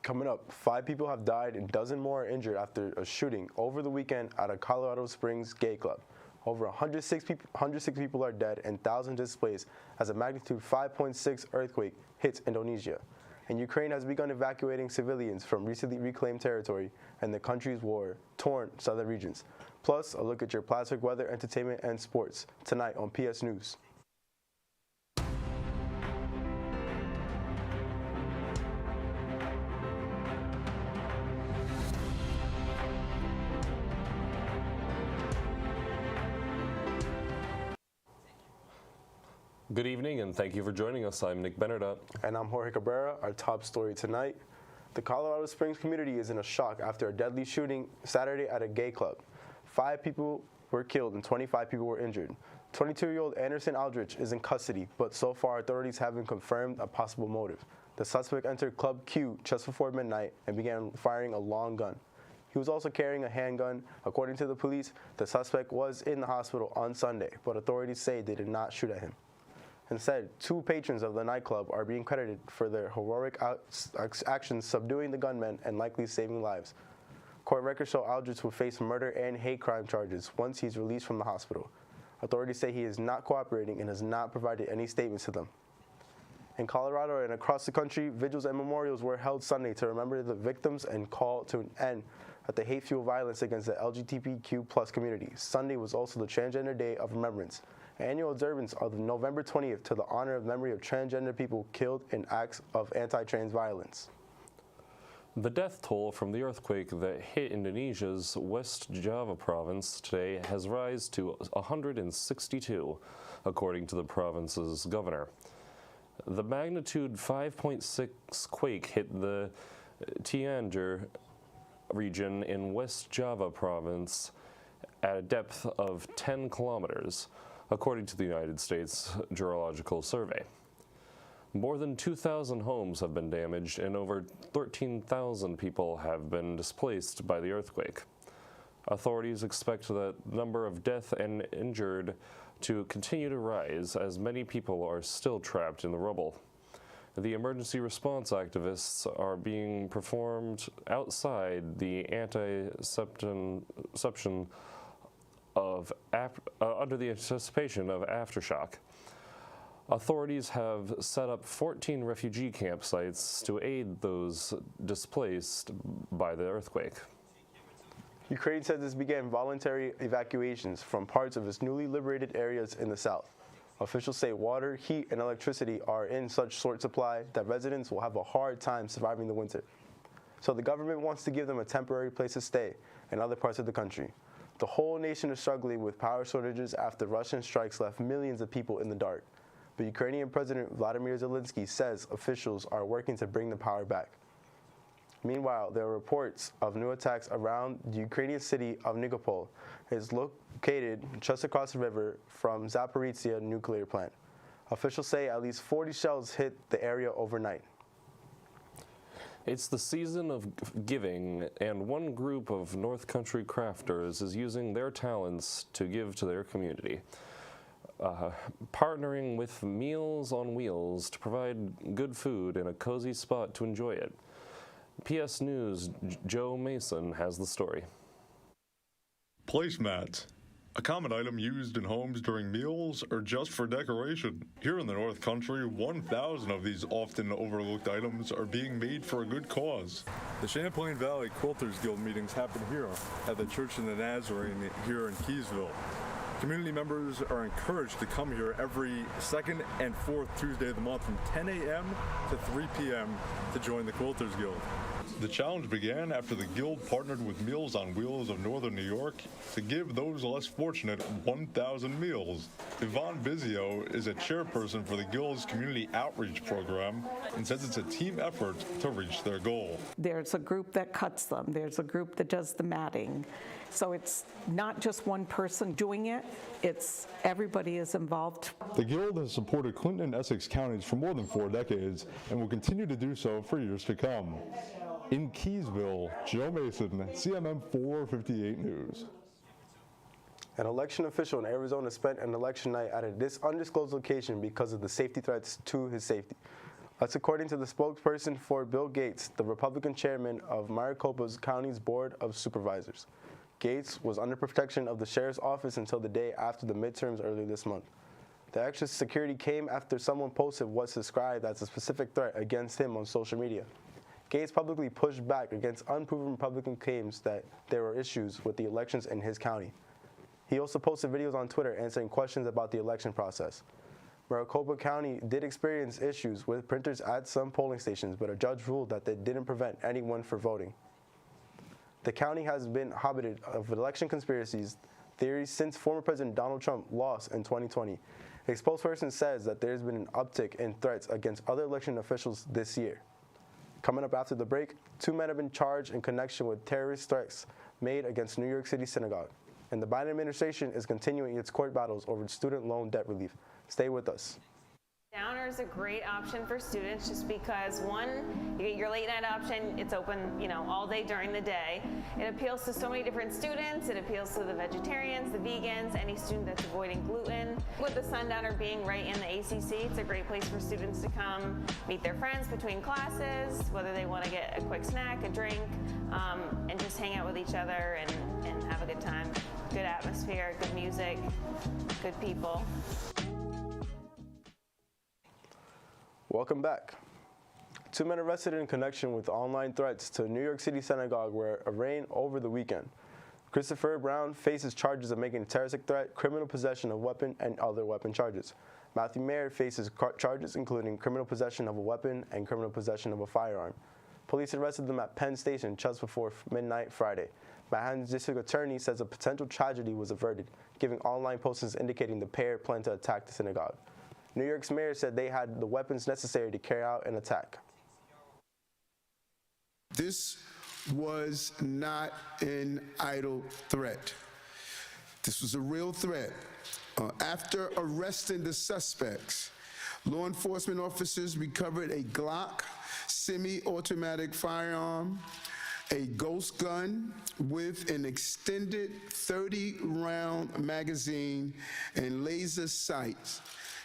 Coming up, 5 people have died and a dozen more are injured after a shooting over the weekend at a Colorado Springs gay club. Over 106 people are dead and thousands displaced as a magnitude 5.6 earthquake hits Indonesia. And Ukraine has begun evacuating civilians from recently reclaimed territory in the country's war-torn southern regions. Plus, a look at your Plattsburgh weather, entertainment, and sports tonight on PS News. Good evening, and thank you for joining us. I'm Nick Benardot. And I'm Jorge Cabrera. Our top story tonight: the Colorado Springs community is in a shock after a deadly shooting Saturday at a gay club. 5 people were killed and 25 people were injured. 22-year-old Anderson Aldrich is in custody, but so far authorities haven't confirmed a possible motive. The suspect entered Club Q just before midnight and began firing a long gun. He was also carrying a handgun. According to the police, the suspect was in the hospital on Sunday, but authorities say they did not shoot at him. Instead, 2 patrons of the nightclub are being credited for their heroic actions subduing the gunmen and likely saving lives. Court records show Aldrich will face murder and hate crime charges once he's released from the hospital. Authorities say he is not cooperating and has not provided any statements to them. In Colorado and across the country, vigils and memorials were held Sunday to remember the victims and call to an end at the hate-fueled violence against the LGBTQ+ community. Sunday was also the Transgender Day of Remembrance, annual observance of November 20th to the honor of memory of transgender people killed in acts of anti-trans violence. The death toll from the earthquake that hit Indonesia's West Java province today has risen to 162, according to the province's governor. The magnitude 5.6 quake hit the Cianjur region in West Java province at a depth of 10 kilometers. According to the United States Geological Survey. More than 2,000 homes have been damaged and over 13,000 people have been displaced by the earthquake. Authorities expect the number of death and injured to continue to rise as many people are still trapped in the rubble. The emergency response activists are being performed outside the anticipation under the anticipation of aftershock. Authorities have set up 14 refugee campsites to aid those displaced by the earthquake. Ukraine says it's began voluntary evacuations from parts of its newly liberated areas in the south. Officials say water, heat, and electricity are in such short supply that residents will have a hard time surviving the winter. So the government wants to give them a temporary place to stay in other parts of the country. The whole nation is struggling with power shortages after Russian strikes left millions of people in the dark. But Ukrainian President Vladimir Zelensky says officials are working to bring the power back. Meanwhile, there are reports of new attacks around the Ukrainian city of Nikopol. It is located just across the river from Zaporizhzhia nuclear plant. Officials say at least 40 shells hit the area overnight. It's the season of giving, and one group of North Country crafters is using their talents to give to their community, partnering with Meals on Wheels to provide good food and a cozy spot to enjoy it. PS News' Joe Mason has the story. Placemats. A common item used in homes during meals or just for decoration. Here in the North Country, 1,000 of these often overlooked items are being made for a good cause. The Champlain Valley Quilters Guild meetings happen here at the Church of the Nazarene here in Keysville. Community members are encouraged to come here every second and fourth Tuesday of the month from 10 a.m. to 3 p.m. to join the Quilters Guild. The challenge began after the Guild partnered with Meals on Wheels of Northern New York to give those less fortunate 1,000 meals. Yvonne Bizio is a chairperson for the Guild's community outreach program and says it's a team effort to reach their goal. There's a group that cuts them. There's a group that does the matting. So it's not just one person doing it, it's everybody is involved. The Guild has supported Clinton and Essex counties for more than 4 decades and will continue to do so for years to come. In Keysville, Joe Mason, CMM 458 News. An election official in Arizona spent an election night at this undisclosed location because of the safety threats to his safety. That's according to the spokesperson for Bill Gates, the Republican chairman of Maricopa County's Board of Supervisors. Gates was under protection of the sheriff's office until the day after the midterms earlier this month. The extra security came after someone posted what's described as a specific threat against him on social media. Gates publicly pushed back against unproven Republican claims that there were issues with the elections in his county. He also posted videos on Twitter answering questions about the election process. Maricopa County did experience issues with printers at some polling stations, but a judge ruled that they didn't prevent anyone from voting. The county has been habited of election conspiracies theories since former President Donald Trump lost in 2020. A spokesperson says that there's been an uptick in threats against other election officials this year. Coming up after the break, 2 men have been charged in connection with terrorist threats made against New York City synagogue. And the Biden administration is continuing its court battles over student loan debt relief. Stay with us. Downer is a great option for students just because, one, you get your late night option. It's open, all day during the day. It appeals to so many different students. It appeals to the vegetarians, the vegans, any student that's avoiding gluten. With the Sundowner being right in the ACC, it's a great place for students to come meet their friends between classes, whether they want to get a quick snack, a drink, and just hang out with each other and have a good time. Good atmosphere, good music, good people. Welcome back. 2 men arrested in connection with online threats to New York City synagogue were arraigned over the weekend. Christopher Brown faces charges of making a terroristic threat, criminal possession of a weapon, and other weapon charges. Matthew Mayer faces charges including criminal possession of a weapon and criminal possession of a firearm. Police arrested them at Penn Station just before midnight Friday. Manhattan's district attorney says a potential tragedy was averted, giving online postings indicating the pair planned to attack the synagogue. New York's mayor said they had the weapons necessary to carry out an attack. This was not an idle threat. This was a real threat. After arresting the suspects, law enforcement officers recovered a Glock semi-automatic firearm, a ghost gun with an extended 30-round magazine and laser sights,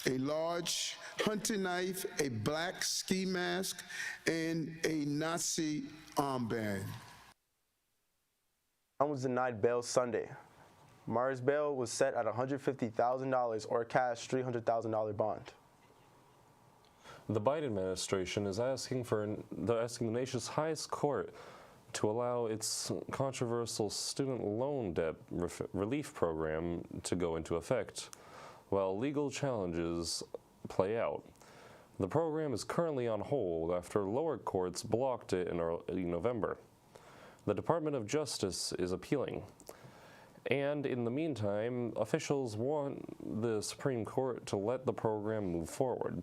a large hunting knife, a black ski mask, and a Nazi armband. Brown was denied bail Sunday. Mara's bail was set at $150,000 or cash $300,000 bond. The Biden administration is asking the nation's highest court to allow its controversial student loan debt relief program to go into effect, while legal challenges play out. The program is currently on hold after lower courts blocked it in early November. The Department of Justice is appealing. And in the meantime, officials want the Supreme Court to let the program move forward.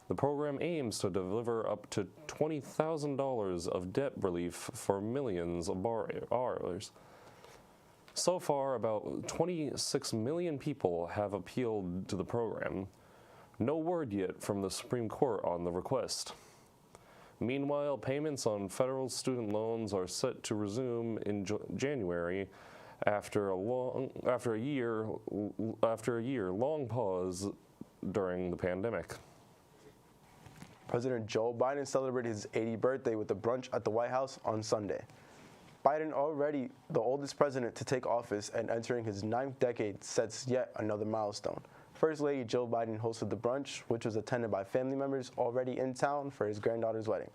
The program aims to deliver up to $20,000 of debt relief for millions of borrowers. So far, about 26 million people have appealed to the program. No word yet from the Supreme Court on the request. Meanwhile, payments on federal student loans are set to resume in January after a year-long pause during the pandemic. President Joe Biden celebrated his 80th birthday with a brunch at the White House on Sunday. Biden, already the oldest president to take office and entering his 9th decade, sets yet another milestone. First Lady Jill Biden hosted the brunch, which was attended by family members already in town for his granddaughter's wedding.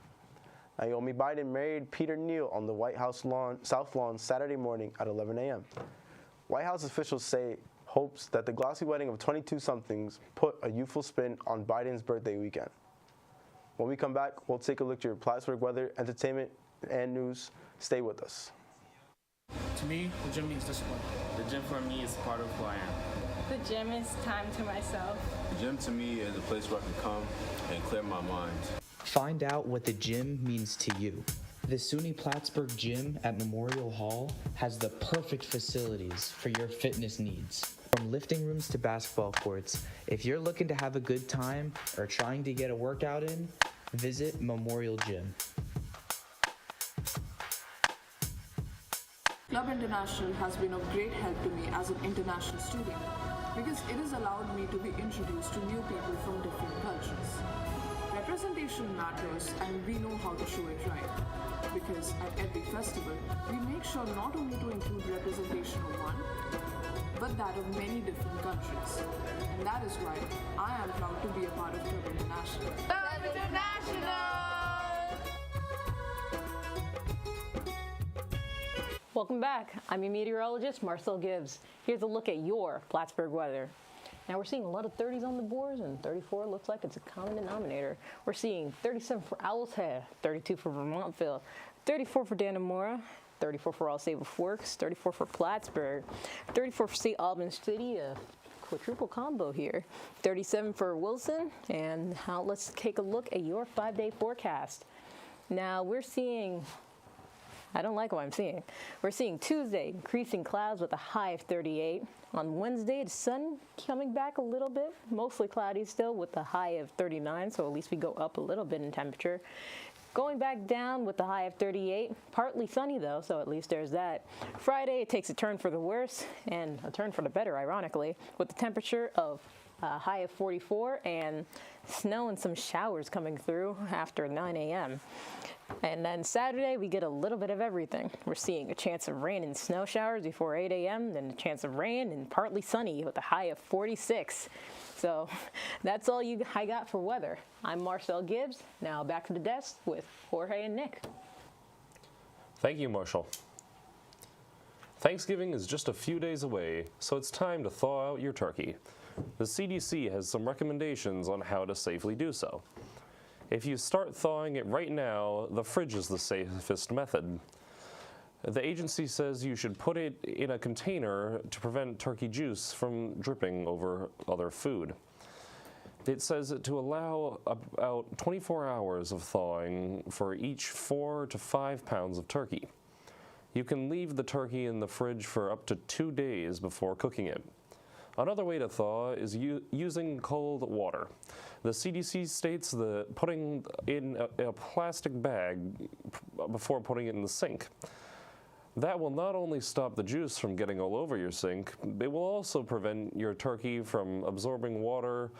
Naomi Biden married Peter Neal on the White House South Lawn Saturday morning at 11 a.m. White House officials say hopes that the glossy wedding of 22-somethings put a youthful spin on Biden's birthday weekend. When we come back, we'll take a look at your Plattsburgh weather, entertainment, and news. Stay with us. To me, the gym means discipline. The gym for me is part of who I am. The gym is time to myself. The gym to me is a place where I can come and clear my mind. Find out what the gym means to you. The SUNY Plattsburgh Gym at Memorial Hall has the perfect facilities for your fitness needs. From lifting rooms to basketball courts, if you're looking to have a good time or trying to get a workout in, visit Memorial Gym. Club International has been of great help to me as an international student because it has allowed me to be introduced to new people from different cultures. That Representation matters, and we know how to show it right. Because at every festival, we make sure not only to include representation of one, but that of many different countries. And that is why I am proud to be a part of Club International. Club International! Welcome back. I'm your meteorologist, Marcel Gibbs. Here's a look at your Plattsburgh weather. Now we're seeing a lot of 30s on the boards, and 34 looks like it's a common denominator. We're seeing 37 for Owl's Head, 32 for Vermontville, 34 for Dannemora, 34 for All Save Forks, 34 for Plattsburgh, 34 for St. Albans City, a quadruple combo here, 37 for Wilson, and now let's take a look at your 5-day forecast. Now we're seeing, I don't like what I'm seeing. We're seeing Tuesday, increasing clouds with a high of 38. On Wednesday, the sun coming back a little bit, mostly cloudy still with a high of 39, so at least we go up a little bit in temperature. Going back down with a high of 38, partly sunny though, so at least there's that. Friday, it takes a turn for the worse and a turn for the better, ironically, with the temperature of a high of 44 and snow and some showers coming through after 9 a.m. And then Saturday, we get a little bit of everything. We're seeing a chance of rain and snow showers before 8 a.m., then a chance of rain and partly sunny with a high of 46. So that's all I got for weather. I'm Marcel Gibbs. Now back to the desk with Jorge and Nick. Thank you, Marshall. Thanksgiving is just a few days away, so it's time to thaw out your turkey. The CDC has some recommendations on how to safely do so. If you start thawing it right now, the fridge is the safest method. The agency says you should put it in a container to prevent turkey juice from dripping over other food. It says to allow about 24 hours of thawing for each 4 to 5 pounds of turkey. You can leave the turkey in the fridge for up to 2 days before cooking it. Another way to thaw is using cold water. The CDC states that putting in a plastic bag before putting it in the sink. That will not only stop the juice from getting all over your sink, it will also prevent your turkey from absorbing water,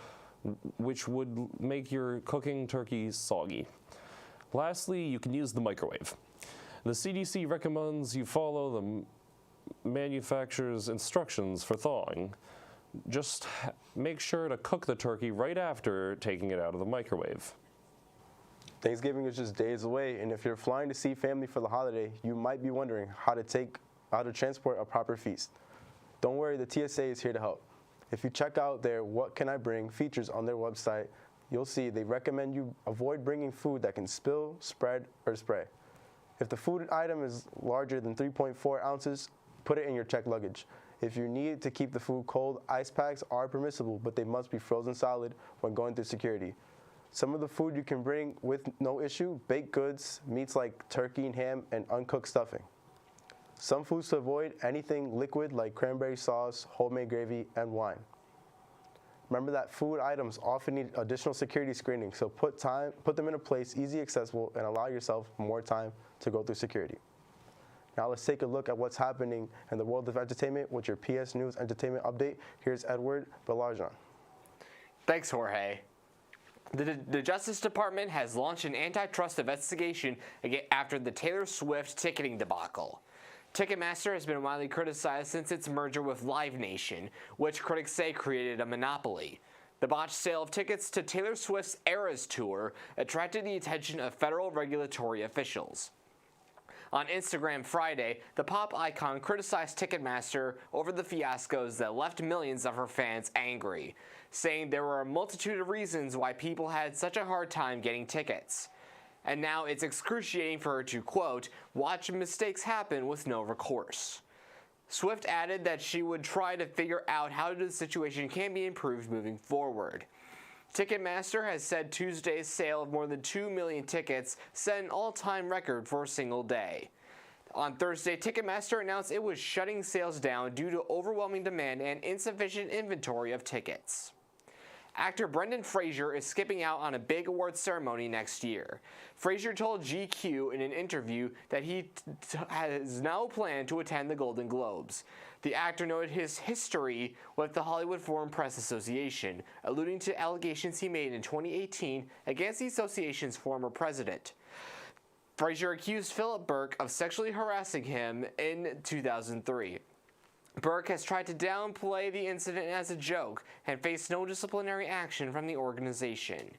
which would make your cooking turkey soggy. Lastly, you can use the microwave. The CDC recommends you follow the manufacturer's instructions for thawing. Just make sure to cook the turkey right after taking it out of the microwave. Thanksgiving is just days away, and if you're flying to see family for the holiday, you might be wondering how to transport a proper feast. Don't worry, the TSA is here to help. If you check out their What Can I Bring features on their website, you'll see they recommend you avoid bringing food that can spill, spread, or spray. If the food item is larger than 3.4 ounces, put it in your checked luggage. If you need to keep the food cold, ice packs are permissible, but they must be frozen solid when going through security. Some of the food you can bring with no issue: baked goods, meats like turkey and ham, and uncooked stuffing. Some foods to avoid: anything liquid like cranberry sauce, homemade gravy, and wine. Remember that food items often need additional security screening, so put them in a place easy accessible and allow yourself more time to go through security. Now let's take a look at what's happening in the world of entertainment with your PS News Entertainment Update. Here's Edward Belarjan. Thanks, Jorge. The Justice Department has launched an antitrust investigation after the Taylor Swift ticketing debacle. Ticketmaster has been widely criticized since its merger with Live Nation, which critics say created a monopoly. The botched sale of tickets to Taylor Swift's Eras Tour attracted the attention of federal regulatory officials. On Instagram Friday, the pop icon criticized Ticketmaster over the fiascos that left millions of her fans angry, saying there were a multitude of reasons why people had such a hard time getting tickets. And now it's excruciating for her to, quote, watch mistakes happen with no recourse. Swift added that she would try to figure out how the situation can be improved moving forward. Ticketmaster has said Tuesday's sale of more than 2 million tickets set an all-time record for a single day. On Thursday, Ticketmaster announced it was shutting sales down due to overwhelming demand and insufficient inventory of tickets. Actor Brendan Fraser is skipping out on a big awards ceremony next year. Fraser told GQ in an interview that he has no plan to attend the Golden Globes. The actor noted his history with the Hollywood Foreign Press Association, alluding to allegations he made in 2018 against the association's former president. Frazier accused Philip Burke of sexually harassing him in 2003. Burke has tried to downplay the incident as a joke and faced no disciplinary action from the organization.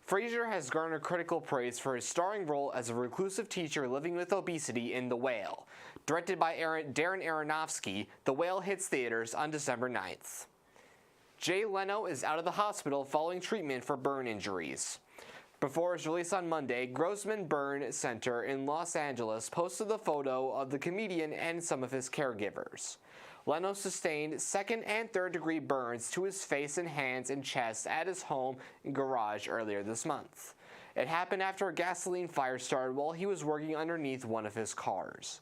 Frazier has garnered critical praise for his starring role as a reclusive teacher living with obesity in The Whale. Directed by Darren Aronofsky, The Whale hits theaters on December 9th. Jay Leno is out of the hospital following treatment for burn injuries. Before his release on Monday, Grossman Burn Center in Los Angeles posted the photo of the comedian and some of his caregivers. Leno sustained second and third degree burns to his face and hands and chest at his home and garage earlier this month. It happened after a gasoline fire started while he was working underneath one of his cars.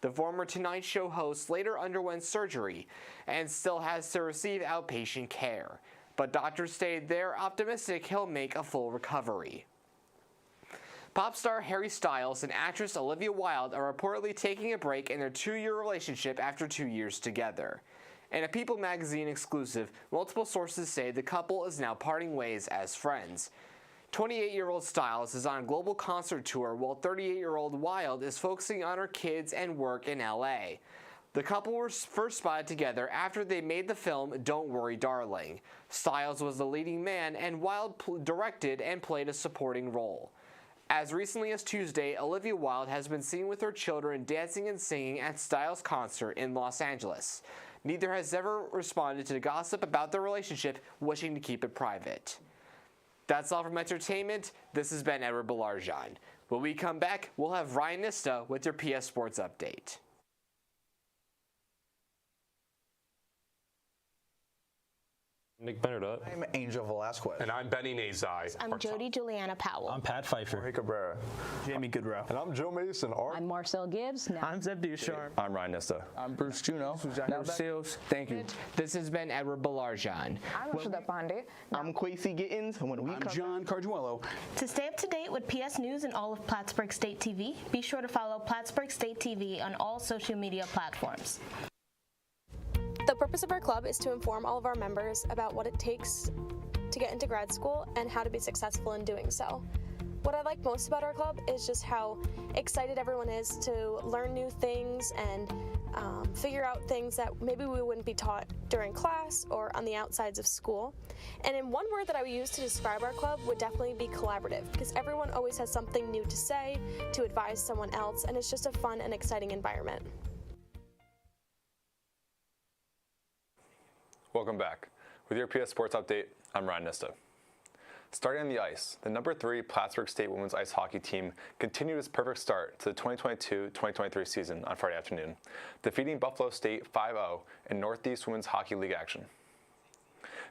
The former Tonight Show host later underwent surgery and still has to receive outpatient care, but doctors stated they're optimistic he'll make a full recovery. Pop star Harry Styles and actress Olivia Wilde are reportedly taking a break in their 2-year relationship after 2 years together. In a People magazine exclusive, multiple sources say the couple is now parting ways as friends. 28-year-old Styles is on a global concert tour while 38-year-old Wilde is focusing on her kids and work in LA. The couple were first spotted together after they made the film Don't Worry Darling. Styles was the leading man and Wilde directed and played a supporting role. As recently as Tuesday, Olivia Wilde has been seen with her children dancing and singing at Styles' concert in Los Angeles. Neither has ever responded to the gossip about their relationship, wishing to keep it private. That's all from entertainment. This has been Edward Belarjan. When we come back, we'll have Ryan Nista with your PS Sports Update. Nick Benardot. I'm Angel Velasquez. And I'm Benny Nazai. I'm Jody Juliana Powell. I'm Pat Pfeiffer. Jorge Cabrera. Jamie Goodrow. And I'm Joe Mason. I'm Marcel Gibbs. I'm Zeb Ducharme. I'm Ryan Nista. I'm Bruce Juno. Now Seals. Thank you. This has been Edward Belarjan. I'm Rashida Pandey. I'm Quasi Gittins. I'm John Carduello. To stay up to date with PS News and all of Plattsburgh State TV, be sure to follow Plattsburgh State TV on all social media platforms. The purpose of our club is to inform all of our members about what it takes to get into grad school and how to be successful in doing so. What I like most about our club is just how excited everyone is to learn new things and figure out things that maybe we wouldn't be taught during class or on the outsides of school. And in one word that I would use to describe our club would definitely be collaborative, because everyone always has something new to say, to advise someone else, and it's just a fun and exciting environment. Welcome back. With your PS Sports Update, I'm Ryan Nista. Starting on the ice, the number 3 Plattsburgh State women's ice hockey team continued its perfect start to the 2022-2023 season on Friday afternoon, defeating Buffalo State 5-0 in Northeast Women's Hockey League action.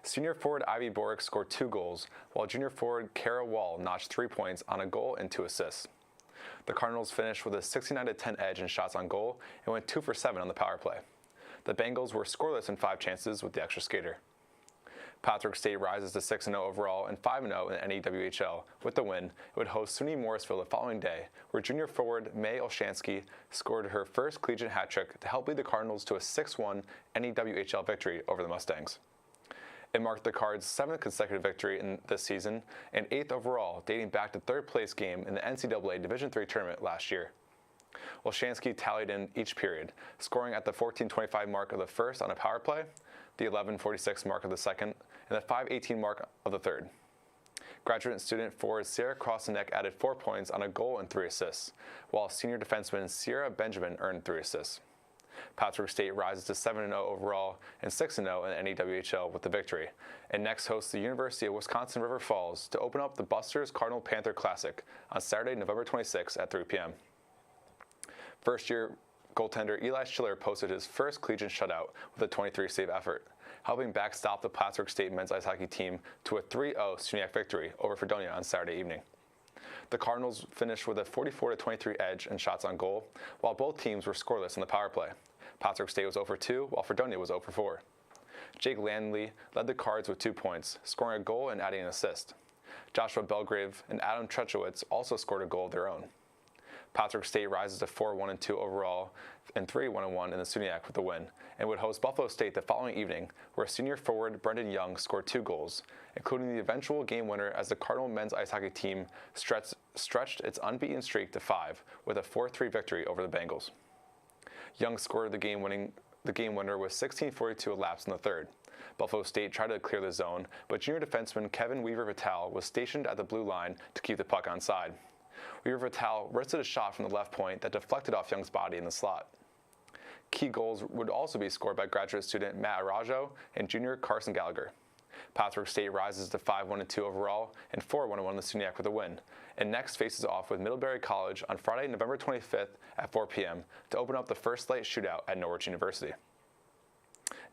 Senior forward Ivy Borick scored 2 goals, while junior forward Kara Wall notched 3 points on a goal and 2 assists. The Cardinals finished with a 69-10 edge in shots on goal and went 2 for 7 on the power play. The Bengals were scoreless in 5 chances with the extra skater. Plattsburgh State rises to 6-0 overall and 5-0 in the NEWHL. With the win, it would host SUNY Morrisville the following day, where junior forward May Olshansky scored her first collegiate hat trick to help lead the Cardinals to a 6-1 NEWHL victory over the Mustangs. It marked the Cards' 7th consecutive victory in this season and 8th overall, dating back to third place game in the NCAA Division III tournament last year. Olshansky tallied in each period, scoring at the 14:25 mark of the first on a power play, the 11:46 mark of the second, and the 5:18 mark of the third. Graduate student forward Sarah Krosneck added 4 points on a goal and 3 assists, while senior defenseman Sierra Benjamin earned 3 assists. Plattsburgh State rises to 7-0 overall and 6-0 in the NEWHL with the victory, and next hosts the University of Wisconsin River Falls to open up the Busters Cardinal Panther Classic on Saturday, November 26 at 3 p.m. First-year goaltender Eli Schiller posted his first collegiate shutout with a 23-save effort, helping backstop the Plattsburgh State men's ice hockey team to a 3-0 SUNYAC victory over Fredonia on Saturday evening. The Cardinals finished with a 44-23 edge in shots on goal, while both teams were scoreless in the power play. Plattsburgh State was 0 for 2, while Fredonia was 0 for 4. Jake Landley led the Cards with 2 points, scoring a goal and adding an assist. Joshua Belgrave and Adam Trechowitz also scored a goal of their own. Plattsburgh State rises to 4-1-2 overall and 3-1-1 in the SUNYAC with the win, and would host Buffalo State the following evening, where senior forward Brendan Young scored 2 goals, including the eventual game winner as the Cardinal men's ice hockey team stretched its unbeaten streak to 5 with a 4-3 victory over the Bengals. Young scored the game winner with 16:42 elapsed in the third. Buffalo State tried to clear the zone, but junior defenseman Kevin Weaver-Vital was stationed at the blue line to keep the puck onside. Weaver-Vital wristed a shot from the left point that deflected off Young's body in the slot. Key goals would also be scored by graduate student Matt Arajo and junior Carson Gallagher. Plattsburgh State rises to 5-1-2 overall and 4-1-1 in the SUNYAC with a win, and next faces off with Middlebury College on Friday, November 25th at 4 p.m. to open up the first slate shootout at Norwich University.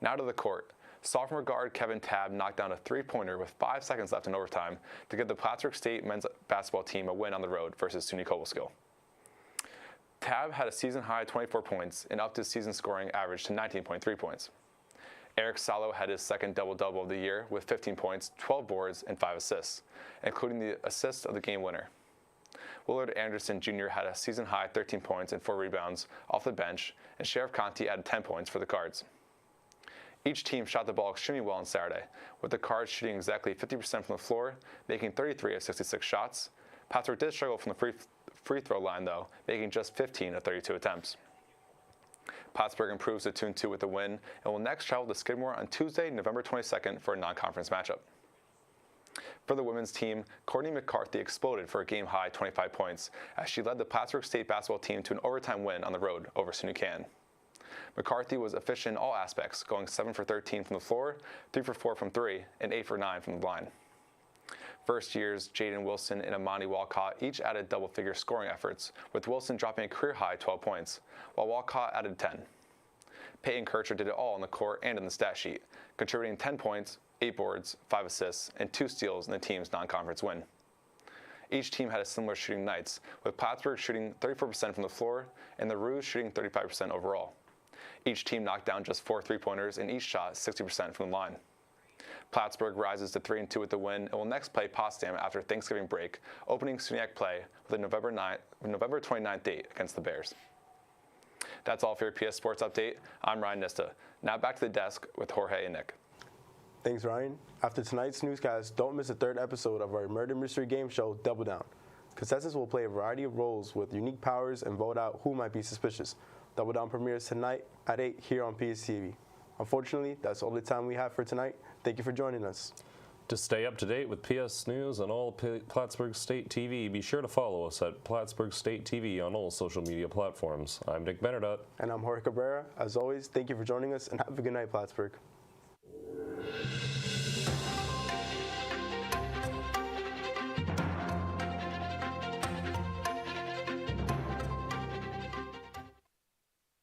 Now to the court. Sophomore guard Kevin Tabb knocked down a 3-pointer with 5 seconds left in overtime to give the Plattsburgh State men's basketball team a win on the road versus SUNY Cobleskill. Tabb had a season-high 24 points and upped his season scoring average to 19.3 points. Eric Salo had his second double-double of the year with 15 points, 12 boards, and 5 assists, including the assist of the game winner. Willard Anderson Jr. had a season-high 13 points and 4 rebounds off the bench, and Sheriff Conti added 10 points for the Cards. Each team shot the ball extremely well on Saturday, with the Cards shooting exactly 50% from the floor, making 33 of 66 shots. Plattsburgh did struggle from the free throw line, though, making just 15 of 32 attempts. Plattsburgh improves to 2-2 with the win and will next travel to Skidmore on Tuesday, November 22nd for a non-conference matchup. For the women's team, Courtney McCarthy exploded for a game-high 25 points as she led the Plattsburgh State basketball team to an overtime win on the road over SUNY Canton. McCarthy was efficient in all aspects, going 7 for 13 from the floor, 3 for 4 from 3, and 8 for 9 from the line. First years, Jaden Wilson and Amani Walcott each added double-figure scoring efforts, with Wilson dropping a career-high 12 points, while Walcott added 10. Peyton Kircher did it all on the court and in the stat sheet, contributing 10 points, 8 boards, 5 assists, and 2 steals in the team's non-conference win. Each team had a similar shooting nights, with Plattsburgh shooting 34% from the floor and the Roos shooting 35% overall. Each team knocked down just 4 3-pointers and each shot 60% from the line. Plattsburgh rises to 3-2 with the win and will next play Potsdam after Thanksgiving break, opening SUNYAC play with a November 29th date against the Bears. That's all for your PS Sports Update. I'm Ryan Nista. Now back to the desk with Jorge and Nick. Thanks, Ryan. After tonight's newscast, don't miss the 3rd episode of our murder mystery game show, Double Down. Contestants will play a variety of roles with unique powers and vote out who might be suspicious. Double Down premieres tonight at 8 here on PSTV. Unfortunately, that's all the time we have for tonight. Thank you for joining us. To stay up to date with PS News and all Plattsburgh State TV, be sure to follow us at Plattsburgh State TV on all social media platforms. I'm Nick Benedott. And I'm Jorge Cabrera. As always, thank you for joining us and have a good night, Plattsburgh.